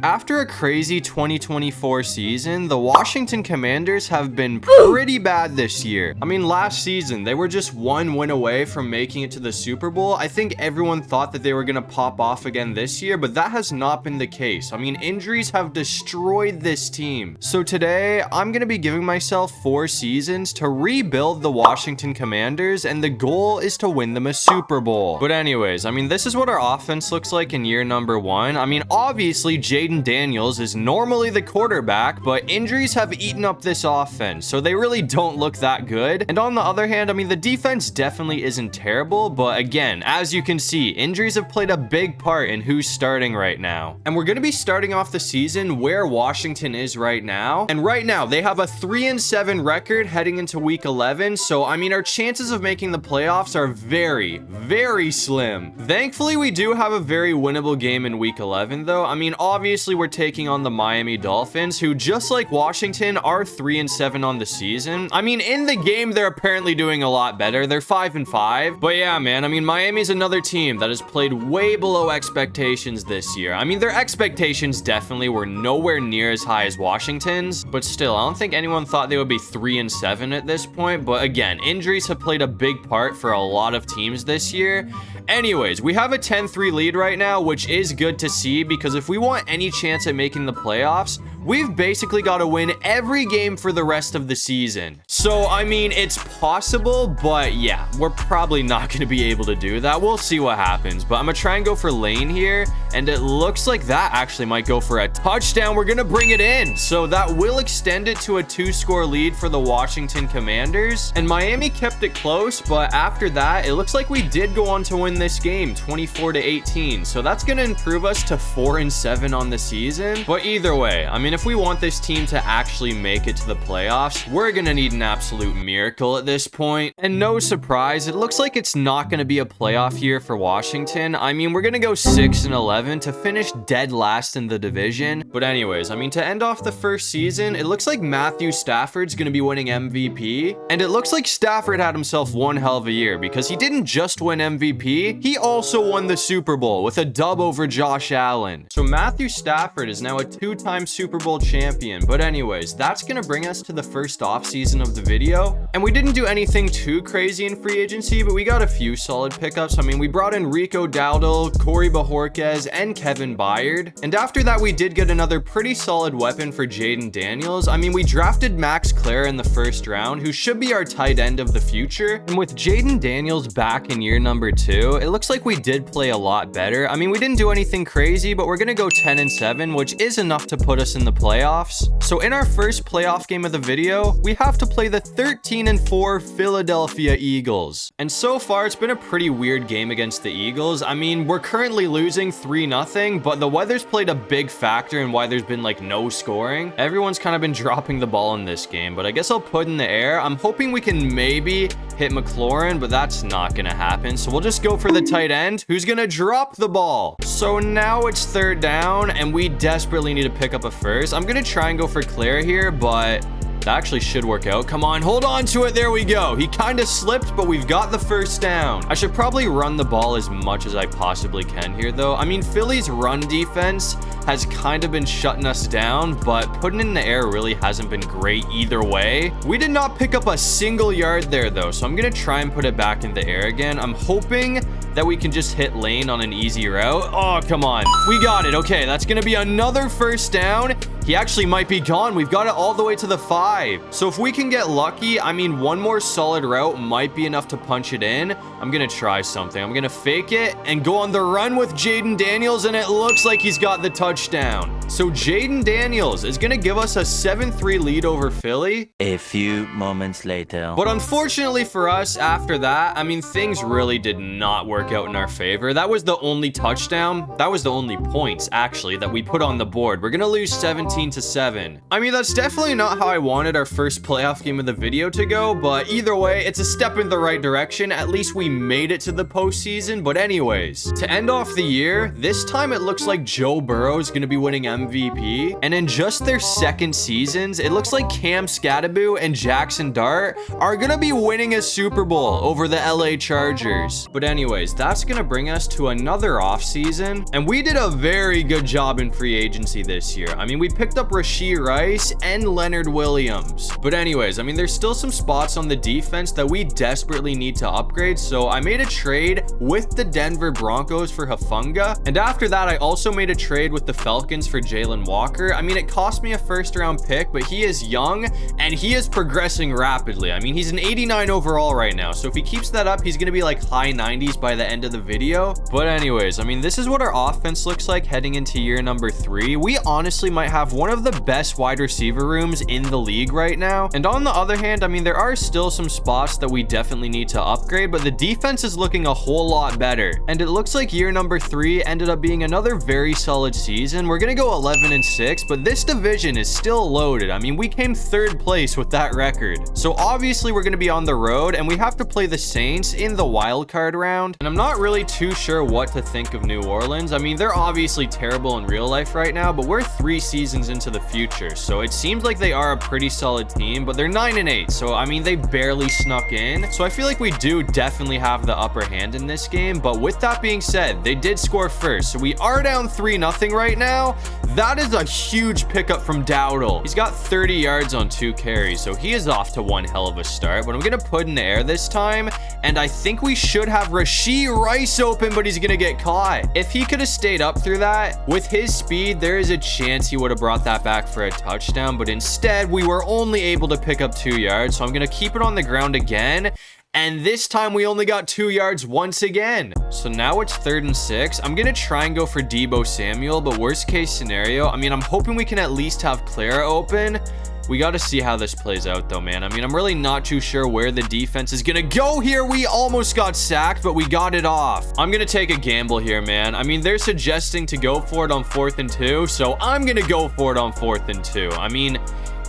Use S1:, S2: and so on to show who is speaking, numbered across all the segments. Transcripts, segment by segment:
S1: After a crazy 2024 season, the Washington Commanders have been pretty bad this year. I mean, last season, they were just one win away from making it to the Super Bowl. I think everyone thought that they were going to pop off again this year, but that has not been the case. I mean, injuries have destroyed this team. So today, I'm going to be giving myself 4 seasons to rebuild the Washington Commanders, and the goal is to win them a Super Bowl. But anyways, I mean, this is what our offense looks like in year number 1. I mean, obviously, Jaden Daniels is normally the quarterback, but injuries have eaten up this offense, so they really don't look that good. And on the other hand, I mean, the defense definitely isn't terrible, but again, as you can see, injuries have played a big part in who's starting right now. And we're going to be starting off the season where Washington is right now. And right now, they have a 3-7 record heading into week 11, so I mean, our chances of making the playoffs are very, very slim. Thankfully, we do have a very winnable game in week 11, though. I mean, obviously, we're taking on the Miami Dolphins, who just like Washington are 3-7 on the season. I mean, in the game, they're apparently doing a lot better. They're 5-5. But yeah, man, I mean, Miami's another team that has played way below expectations this year. I mean, their expectations definitely were nowhere near as high as Washington's, but still, I don't think anyone thought they would be 3-7 at this point. But again, injuries have played a big part for a lot of teams this year. Anyways, we have a 10-3 lead right now, which is good to see, because if we want any chance at making the playoffs, we've basically got to win every game for the rest of the season. So, I mean, it's possible, but yeah, we're probably not going to be able to do that. We'll see what happens, but I'm going to try and go for lane here, and it looks like that actually might go for a touchdown. We're going to bring it in, so that will extend it to a 2-score lead for the Washington Commanders, and Miami kept it close, but after that, it looks like we did go on to win this game 24-18, so that's going to improve us to 4-7 on the season. But either way, I mean, if we want this team to actually make it to the playoffs, we're going to need an absolute miracle at this point. And no surprise, it looks like it's not going to be a playoff year for Washington. I mean, we're going to go 6-11 to finish dead last in the division. But anyways, I mean, to end off the first season, it looks like Matthew Stafford's going to be winning MVP. And it looks like Stafford had himself one hell of a year, because he didn't just win MVP, he also won the Super Bowl with a dub over Josh Allen. So Matthew Stafford is now a 2-time Super Bowl champion. But anyways, that's gonna bring us to the first off season of the video, and we didn't do anything too crazy in free agency, but we got a few solid pickups. I mean, we brought in Rico Dowdle, Corey Bojorquez, and Kevin Byard, and after that we did get another pretty solid weapon for Jaden Daniels. I mean, we drafted Max Clare in the first round, who should be our tight end of the future, and with Jaden Daniels back in year number 2, it looks like we did play a lot better. I mean, we didn't do anything crazy, but we're gonna go 10-7, which is enough to put us in the playoffs. So in our first playoff game of the video, we have to play the 13-4 Philadelphia Eagles. And so far, it's been a pretty weird game against the Eagles. I mean, we're currently losing 3-0, but the weather's played a big factor in why there's been like no scoring. Everyone's kind of been dropping the ball in this game, but I guess I'll put in the air. I'm hoping we can maybe hit McLaurin, but that's not gonna happen. So we'll just go for the tight end, who's gonna drop the ball. So now it's 3rd down, and we desperately need to pick up a first. I'm gonna try and go for Claire here, but that actually should work out. Come on, hold on to it. There we go. He kind of slipped, but we've got the first down. I should probably run the ball as much as I possibly can here, though. I mean, Philly's run defense has kind of been shutting us down, but putting it in the air really hasn't been great either way. We did not pick up a single yard there, though, so I'm going to try and put it back in the air again. I'm hoping that we can just hit lane on an easy route. Oh, come on. We got it. Okay, that's going to be another first down. He actually might be gone. We've got it all the way to the 5. So if we can get lucky, I mean, one more solid route might be enough to punch it in. I'm going to try something. I'm going to fake it and go on the run with Jaden Daniels, and it looks like he's got the touchdown. So Jaden Daniels is going to give us a 7-3 lead over Philly.
S2: A few moments later.
S1: But unfortunately for us, after that, I mean, things really did not work out in our favor. That was the only touchdown. That was the only points, actually, that we put on the board. We're going to lose 17-7. I mean, that's definitely not how I wanted our first playoff game of the video to go, but either way, it's a step in the right direction. At least we made it to the postseason. But anyways, to end off the year, this time it looks like Joe Burrow is going to be winning MVP. And in just their second seasons, it looks like Cam Scattaboo and Jackson Dart are gonna be winning a Super Bowl over the LA Chargers. But anyways, that's gonna bring us to another offseason. And we did a very good job in free agency this year. I mean, we picked up Rashee Rice and Leonard Williams. But anyways, I mean, there's still some spots on the defense that we desperately need to upgrade. So I made a trade with the Denver Broncos for Hufanga. And after that, I also made a trade with the Falcons for Jalen Walker. I mean, it cost me a first-round pick, but he is young and he is progressing rapidly. I mean, he's an 89 overall right now. So if he keeps that up, he's going to be like high 90s by the end of the video. But anyways, I mean, this is what our offense looks like heading into year number 3. We honestly might have one of the best wide receiver rooms in the league right now. And on the other hand, I mean, there are still some spots that we definitely need to upgrade, but the defense is looking a whole lot better. And it looks like year number 3 ended up being another very solid season. We're going to go 11-6, but this division is still loaded. I mean, we came 3rd place with that record. So obviously we're going to be on the road and we have to play the Saints in the wild card round. And I'm not really too sure what to think of New Orleans. I mean, they're obviously terrible in real life right now, but we're 3 seasons into the future. So it seems like they are a pretty solid team, but they're 9-8. So I mean, they barely snuck in. So I feel like we do definitely have the upper hand in this game. But with that being said, they did score first. So we are down 3-0 right now. That is a huge pickup from Dowdle. He's got 30 yards on 2 carries, so he is off to one hell of a start. But I'm going to put in the air this time, and I think we should have Rashee Rice open, but he's going to get caught. If he could have stayed up through that, with his speed, there is a chance he would have brought that back for a touchdown. But instead, we were only able to pick up 2 yards, so I'm going to keep it on the ground again. And this time we only got 2 yards once again. So now it's 3rd and 6. I'm going to try and go for Deebo Samuel, but worst case scenario, I mean, I'm hoping we can at least have Clara open. We got to see how this plays out though, man. I mean, I'm really not too sure where the defense is going to go here. We almost got sacked, but we got it off. I'm going to take a gamble here, man. I mean, they're suggesting to go for it on 4th and 2, so I'm going to go for it on 4th and 2. I mean,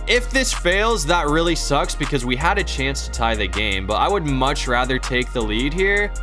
S1: if this fails, that really sucks because we had a chance to tie the game, but I would much rather take the lead here.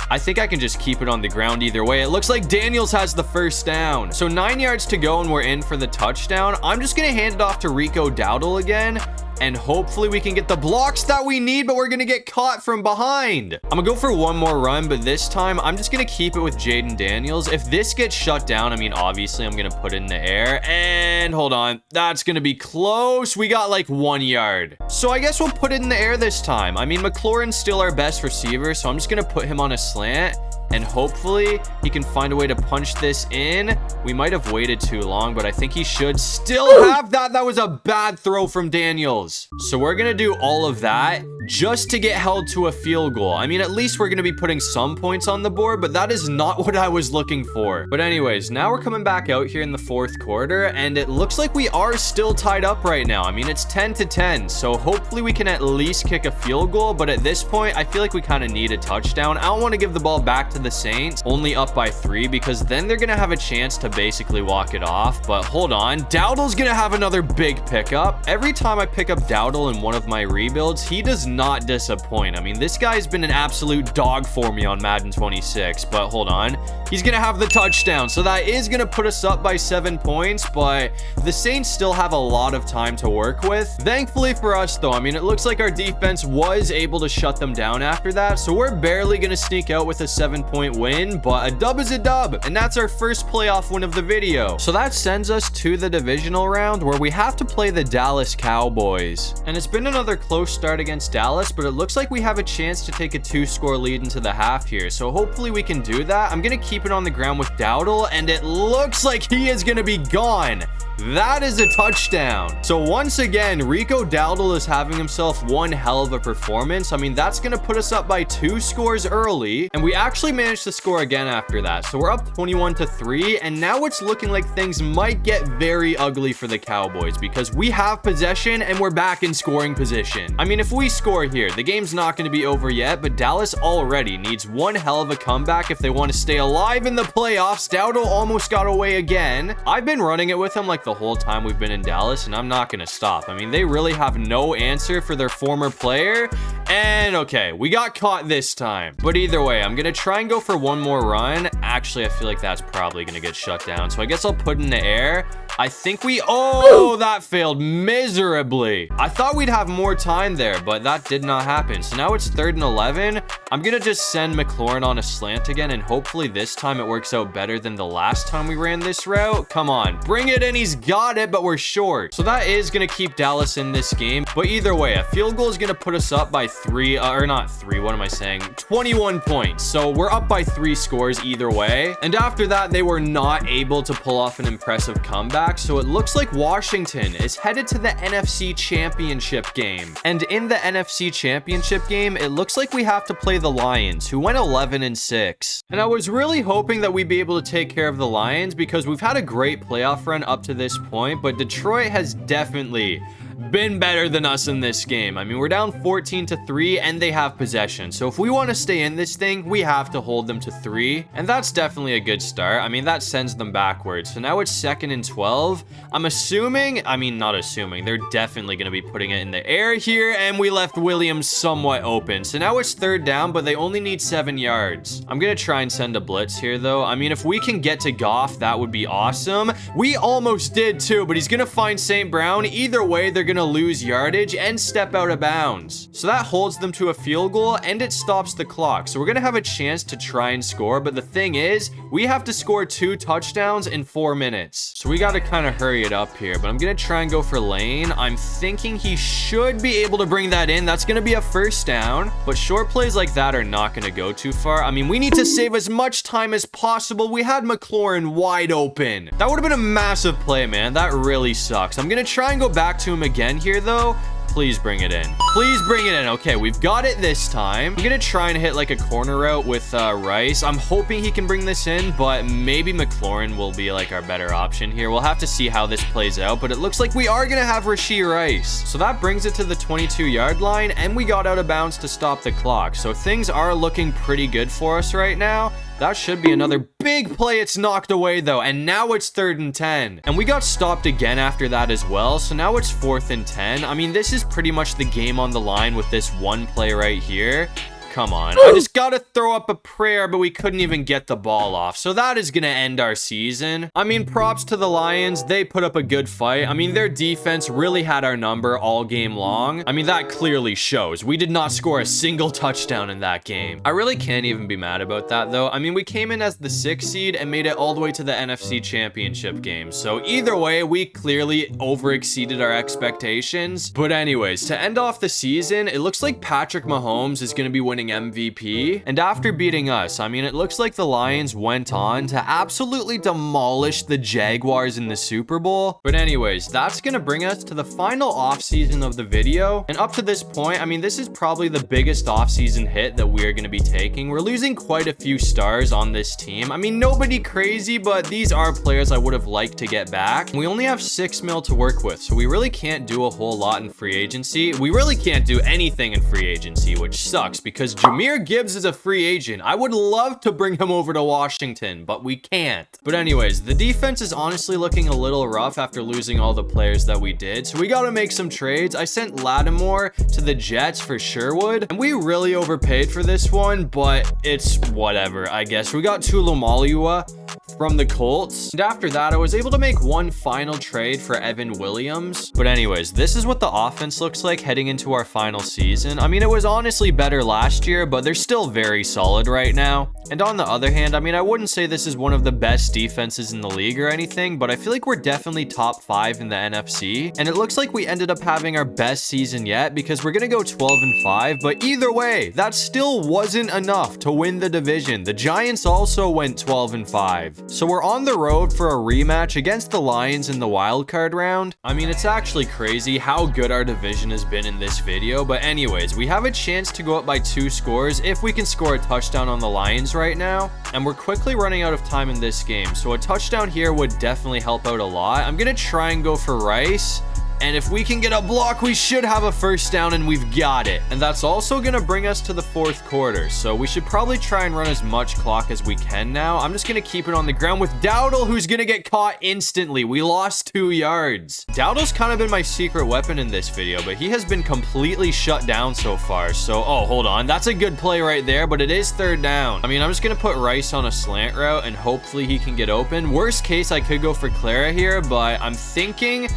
S1: I think I can just keep it on the ground either way. It looks like Daniels has the first down. So 9 yards to go and we're in for the touchdown. I'm just going to hand it off to Rico Dowdle again. And hopefully we can get the blocks that we need, but we're going to get caught from behind. I'm going to go for one more run, but this time I'm just going to keep it with Jaden Daniels. If this gets shut down, I mean, obviously I'm going to put it in the air. And hold on, that's going to be close. We got like 1 yard. So I guess we'll put it in the air this time. I mean, McLaurin's still our best receiver, so I'm just going to put him on a slant. And hopefully he can find a way to punch this in. We might have waited too long, but I think he should still have that. That was a bad throw from Daniels. So we're going to do all of that just to get held to a field goal. I mean, at least we're going to be putting some points on the board, but that is not what I was looking for. But anyways, now we're coming back out here in the 4th quarter, and it looks like we are still tied up right now. I mean, it's 10-10, so hopefully we can at least kick a field goal, but at this point, I feel like we kind of need a touchdown. I don't want to give the ball back to the Saints, only up by 3, because then they're going to have a chance to basically walk it off. But hold on, Dowdle's going to have another big pickup. Every time I pick up Dowdle in one of my rebuilds, he does not disappoint. I mean, this guy's been an absolute dog for me on Madden 26, but hold on. He's going to have the touchdown, so that is going to put us up by 7 points, but the Saints still have a lot of time to work with. Thankfully for us, though, I mean, it looks like our defense was able to shut them down after that, so we're barely going to sneak out with a 7-point win, but a dub is a dub, and that's our first playoff win of the video. So that sends us to the divisional round where we have to play the Dallas Cowboys. And it's been another close start against Dallas, but it looks like we have a chance to take a 2-score lead into the half here, so hopefully we can do that. I'm going to keep it on the ground with Dowdle, and it looks like he is going to be gone. That is a touchdown. So once again, Rico Dowdle is having himself one hell of a performance. I mean, that's going to put us up by 2 scores early, and we actually managed to score again after that. So we're up 21-3, and now it's looking like things might get very ugly for the Cowboys because we have possession and we're back in scoring position. I mean, if we score here, the game's not going to be over yet, but Dallas already needs one hell of a comeback if they want to stay alive in the playoffs. Dowdle almost got away again. I've been running it with him like the whole time we've been in Dallas, and I'm not going to stop. I mean, they really have no answer for their former player, And okay, we got caught this time. But either way, I'm gonna try and go for one more run. Actually, I feel like that's probably gonna get shut down. So I guess I'll put it in the air. I think oh, that failed miserably. I thought we'd have more time there, but that did not happen. So now it's 3rd and 11. I'm gonna just send McLaurin on a slant again, and hopefully this time it works out better than the last time we ran this route. Come on, bring it in. He's got it, but we're short. So that is gonna keep Dallas in this game. But either way, a field goal is gonna put us up by 3, or not 3, what am I saying? 21 points. So we're up by 3 scores either way. And after that, they were not able to pull off an impressive comeback. So it looks like Washington is headed to the NFC Championship game. And in the NFC Championship game, it looks like we have to play the Lions, who went 11-6. And I was really hoping that we'd be able to take care of the Lions because we've had a great playoff run up to this point, but Detroit has definitely been better than us in this game. I mean, we're down 14-3 and they have possession. So if we want to stay in this thing, we have to hold them to 3. And that's definitely a good start. I mean, that sends them backwards. So now it's 2nd and 12. I'm assuming, I mean, not assuming, they're definitely going to be putting it in the air here. And we left Williams somewhat open. So now it's 3rd down, but they only need 7 yards. I'm going to try and send a blitz here though. I mean, if we can get to Goff, that would be awesome. We almost did too, but he's going to find St. Brown. Either way, they're going to lose yardage and step out of bounds. So that holds them to a field goal and it stops the clock. So we're going to have a chance to try and score. But the thing is, we have to score 2 touchdowns in 4 minutes. So we got to kind of hurry it up here. But I'm going to try and go for Lane. I'm thinking he should be able to bring that in. That's going to be a 1st down. But short plays like that are not going to go too far. I mean, we need to save as much time as possible. We had McLaurin wide open. That would have been a massive play, man. That really sucks. I'm going to try and go back to him again here though. Please bring it in. Please bring it in. Okay, we've got it this time. I'm gonna try and hit like a corner route with Rice. I'm hoping he can bring this in, but maybe McLaurin will be like our better option here. We'll have to see how this plays out, but it looks like we are gonna have Rashee Rice. So that brings it to the 22-yard line, and we got out of bounds to stop the clock. So things are looking pretty good for us right now. That should be another big play. It's knocked away though, and now it's 3rd and 10. And we got stopped again after that as well, so now it's 4th and 10. I mean, this is pretty much the game on the line with this one play right here. Come on. I just gotta throw up a prayer, but we couldn't even get the ball off. So that is gonna end our season. I mean, props to the Lions. They put up a good fight. I mean, their defense really had our number all game long. I mean, that clearly shows. We did not score a single touchdown in that game. I really can't even be mad about that, though. I mean, we came in as the 6th seed and made it all the way to the NFC Championship game. So either way, we clearly overexceeded our expectations. But anyways, to end off the season, it looks like Patrick Mahomes is gonna be winning MVP. And after beating us, I mean, it looks like the Lions went on to absolutely demolish the Jaguars in the Super Bowl. But anyways, that's gonna bring us to the final offseason of the video. And up to this point, I mean, this is probably the biggest offseason hit that we're gonna be taking. We're losing quite a few stars on this team. I mean, nobody crazy, but these are players I would have liked to get back. We only have $6 million to work with, so we really can't do a whole lot in free agency. We really can't do anything in free agency, which sucks because Jahmyr Gibbs is a free agent. I would love to bring him over to Washington, but we can't. But anyways, the defense is honestly looking a little rough after losing all the players that we did, so we got to make some trades. I sent Lattimore to the Jets for Sherwood, and we really overpaid for this one, but it's whatever, I guess. We got Tulomalua from the Colts, and after that I was able to make one final trade for Evan Williams. But anyways, this is what the offense looks like heading into our final season. I mean, it was honestly better last year, but they're still very solid right now. And on the other hand, I mean, I wouldn't say this is one of the best defenses in the league or anything, but I feel like we're definitely top 5 in the NFC. And it looks like we ended up having our best season yet because we're gonna go 12-5. But either way, that still wasn't enough to win the division. The Giants also went 12-5. So we're on the road for a rematch against the Lions in the wildcard round. I mean, it's actually crazy how good our division has been in this video. But anyways, we have a chance to go up by 2 scores if we can score a touchdown on the Lions right now. And we're quickly running out of time in this game. So a touchdown here would definitely help out a lot. I'm going to try and go for Rice. And if we can get a block, we should have a first down, and we've got it. And that's also going to bring us to the fourth quarter. So we should probably try and run as much clock as we can now. I'm just going to keep it on the ground with Dowdle, who's going to get caught instantly. We lost 2 yards. Dowdle's kind of been my secret weapon in this video, but he has been completely shut down so far. So, oh, hold on. That's a good play right there, but it is third down. I mean, I'm just going to put Rice on a slant route, and hopefully he can get open. Worst case, I could go for Clara here, but I'm thinking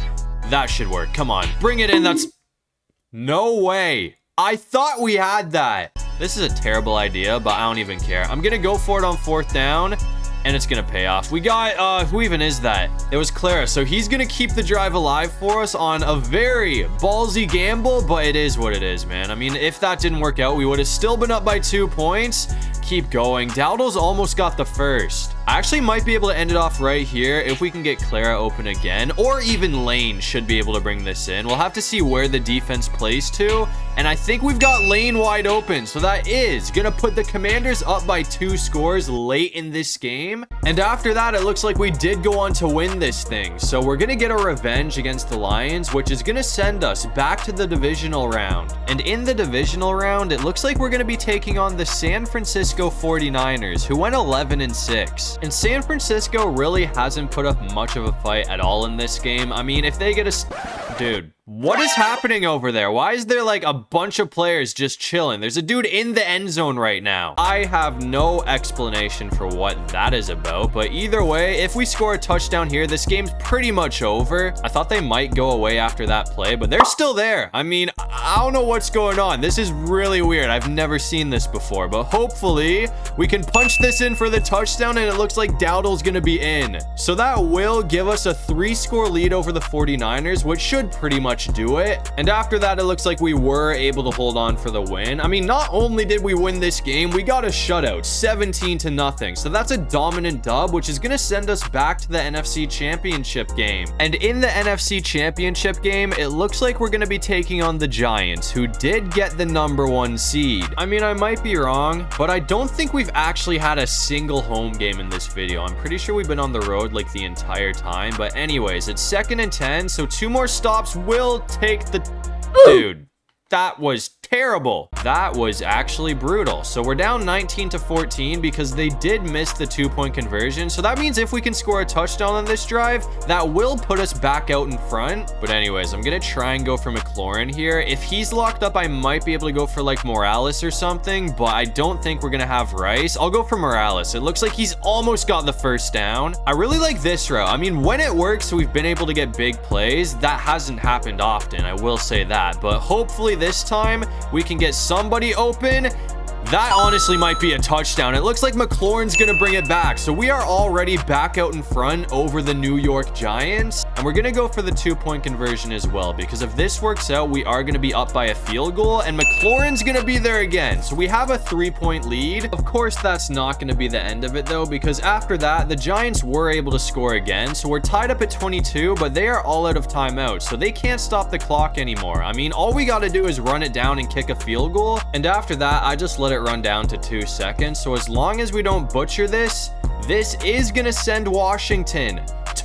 S1: that should work. Come on, bring it in. That's no way. I thought we had that. This is a terrible idea, but I don't even care. I'm gonna go for it on fourth down, and it's gonna pay off. We got who even is that? It was Clara. So he's gonna keep the drive alive for us on a very ballsy gamble, but it is what it is, man. I mean, if that didn't work out, we would have still been up by 2 points. Keep going. Dowdle's almost got the first. I actually might be able to end it off right here if we can get Clara open again, or even Lane should be able to bring this in. We'll have to see where the defense plays to, and I think we've got Lane wide open, so that is gonna put the Commanders up by 2 scores late in this game. And after that, it looks like we did go on to win this thing, so we're gonna get a revenge against the Lions, which is gonna send us back to the divisional round. And in the divisional round, it looks like we're gonna be taking on the San Francisco 49ers, who went 11-6. And San Francisco really hasn't put up much of a fight at all in this game. I mean, if they get a... Dude, what is happening over there? Why is there like a bunch of players just chilling? There's a dude in the end zone right now. I have no explanation for what that is about, but either way, if we score a touchdown here, this game's pretty much over. I thought they might go away after that play, but they're still there. I mean, I don't know what's going on. This is really weird. I've never seen this before, but hopefully we can punch this in for the touchdown, and it looks like Dowdle's gonna be in. So that will give us a 3-score lead over the 49ers, which should pretty much do it. And after that, it looks like we were able to hold on for the win. I mean, not only did we win this game, we got a shutout, 17-0. So that's a dominant dub, which is gonna send us back to the NFC Championship game. And in the NFC Championship game, it looks like we're gonna be taking on the Giants, who did get the #1 seed. I mean, I might be wrong, but I don't think we've actually had a single home game in this video. I'm pretty sure we've been on the road like the entire time. But anyways, it's 2nd and 10, so 2 more stops will take the... Dude, that was terrible. That was actually brutal. So we're down 19-14 because they did miss the 2-point conversion. So that means if we can score a touchdown on this drive, that will put us back out in front. But anyways, I'm gonna try and go for McLaurin here. If he's locked up, I might be able to go for like Morales or something, but I don't think we're gonna have Rice. I'll go for Morales. It looks like he's almost got the first down. I really like this route. I mean, when it works, we've been able to get big plays. That hasn't happened often, I will say that, but hopefully this time we can get somebody open. That honestly might be a touchdown. It looks like McLaurin's gonna bring it back. So we are already back out in front over the New York Giants. And we're gonna go for the 2-point conversion as well, because if this works out, we are gonna be up by a field goal, and McLaurin's gonna be there again. So we have a 3-point lead. Of course, that's not gonna be the end of it though, because after that, the Giants were able to score again. So we're tied up at 22, but they are all out of timeouts, so they can't stop the clock anymore. I mean, all we gotta do is run it down and kick a field goal. And after that, I just let it run down to 2 seconds. So as long as we don't butcher this, this is gonna send Washington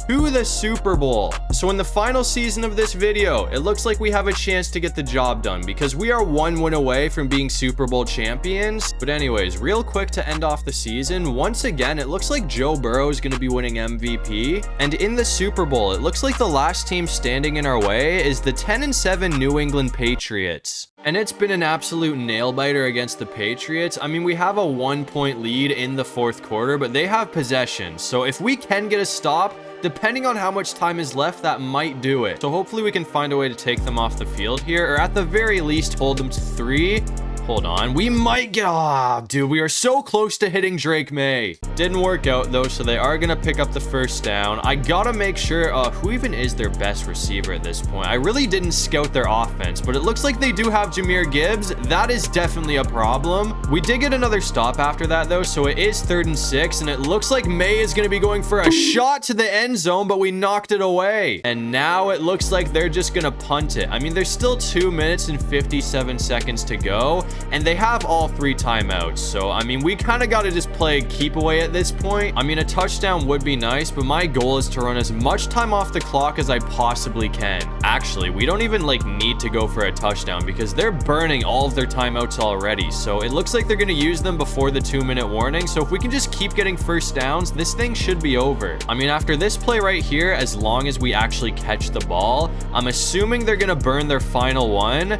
S1: to the Super Bowl. So in the final season of this video, it looks like we have a chance to get the job done because we are 1 win away from being Super Bowl champions. But anyways, real quick to end off the season, once again, it looks like Joe Burrow is going to be winning MVP. And in the Super Bowl, it looks like the last team standing in our way is the 10-7 New England Patriots. And it's been an absolute nail-biter against the Patriots. I mean, we have a 1-point lead in the 4th quarter, but they have possession. So if we can get a stop, depending on how much time is left, that might do it. So hopefully we can find a way to take them off the field here, or at the very least, hold them to 3. Hold on, we might get... dude, we are so close to hitting Drake May. Didn't work out, though, so they are going to pick up the first down. I got to make sure... who even is their best receiver at this point? I really didn't scout their offense, but it looks like they do have Jahmyr Gibbs. That is definitely a problem. We did get another stop after that, though, so it is 3rd and 6, and it looks like May is going to be going for a shot to the end zone, but we knocked it away. And now it looks like they're just going to punt it. I mean, there's still 2 minutes and 57 seconds to go. and they have all 3 timeouts. So, I mean, we kind of got to just play keep away at this point. I mean, a touchdown would be nice, but my goal is to run as much time off the clock as I possibly can. Actually, we don't even like need to go for a touchdown because they're burning all of their timeouts already. So it looks like they're going to use them before the 2-minute warning. So if we can just keep getting first downs, this thing should be over. I mean, after this play right here, as long as we actually catch the ball, I'm assuming they're going to burn their final one.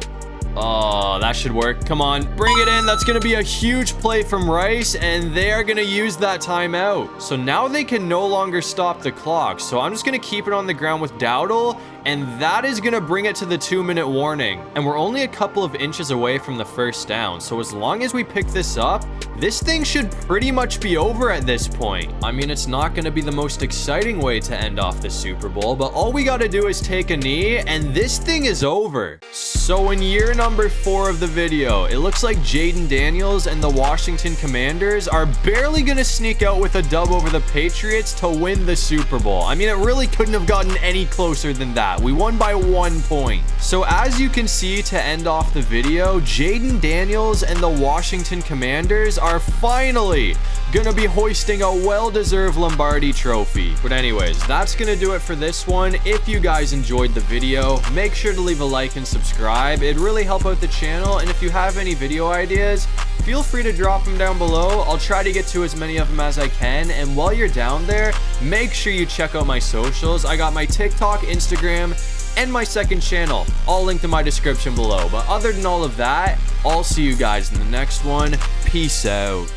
S1: Oh, that should work. Come on, bring it in. That's going to be a huge play from Rice, and they are going to use that timeout. So now they can no longer stop the clock. So I'm just going to keep it on the ground with Dowdle, and that is going to bring it to the 2-minute warning. And we're only a couple of inches away from the first down. So as long as we pick this up, this thing should pretty much be over at this point. I mean, it's not going to be the most exciting way to end off the Super Bowl, but all we got to do is take a knee, and this thing is over. So in year number 4 of the video, it looks like Jaden Daniels and the Washington Commanders are barely going to sneak out with a dub over the Patriots to win the Super Bowl. I mean, it really couldn't have gotten any closer than that. We won by 1 point. So as you can see to end off the video, Jaden Daniels and the Washington Commanders are finally gonna be hoisting a well-deserved Lombardi trophy. But anyways, that's gonna do it for this one. If you guys enjoyed the video, make sure to leave a like and subscribe. It'd really help out the channel. And if you have any video ideas, feel free to drop them down below. I'll try to get to as many of them as I can. And while you're down there, make sure you check out my socials. I got my TikTok, Instagram, and my second channel, all linked in my description below. But other than all of that, I'll see you guys in the next one. Peace out.